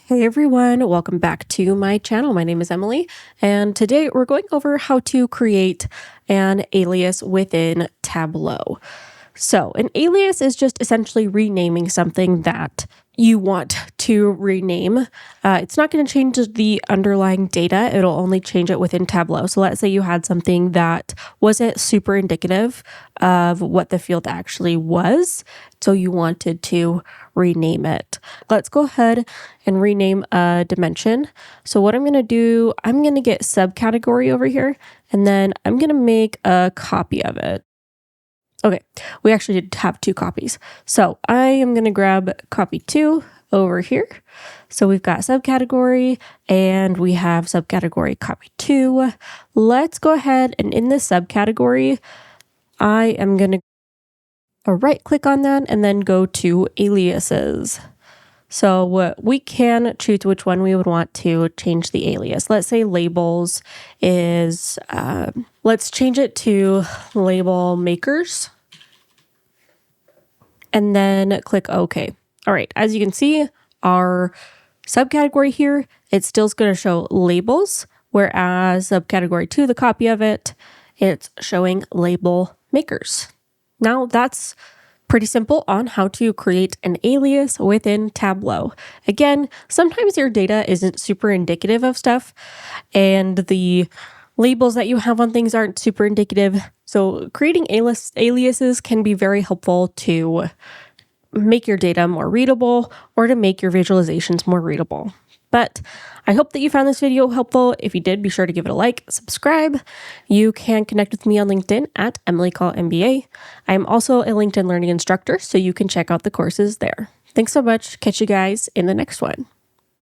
Hey everyone, welcome back to my channel. My name is Emily, and today we're going over how to create an alias within Tableau. So an alias is just essentially renaming something that you want to rename. It's not going to change the underlying data. It'll only change it within Tableau. So let's say you had something that wasn't super indicative of what the field actually was. So you wanted to rename it. Let's go ahead and rename a dimension. So what I'm going to do, I'm going to get subcategory over here, and then I'm going to make a copy of it. Okay, we actually did have two copies. So I am going to grab copy 2 over here. So we've got subcategory and we have subcategory copy 2. Let's go ahead and in this subcategory, I am going to right click on that and then go to aliases. So we can choose which one we would want to change the alias. Let's say labels is, let's change it to label makers. And then click OK. All right, as you can see, our subcategory here, it's still going to show labels, whereas subcategory 2, the copy of it, it's showing label makers. Now that's pretty simple on how to create an alias within Tableau. Again, sometimes your data isn't super indicative of stuff, and the labels that you have on things aren't super indicative. So creating aliases can be very helpful to make your data more readable or to make your visualizations more readable. But I hope that you found this video helpful. If you did, be sure to give it a like, subscribe. You can connect with me on LinkedIn at EmilyCallMBA. I'm also a LinkedIn learning instructor, so you can check out the courses there. Thanks so much. Catch you guys in the next one.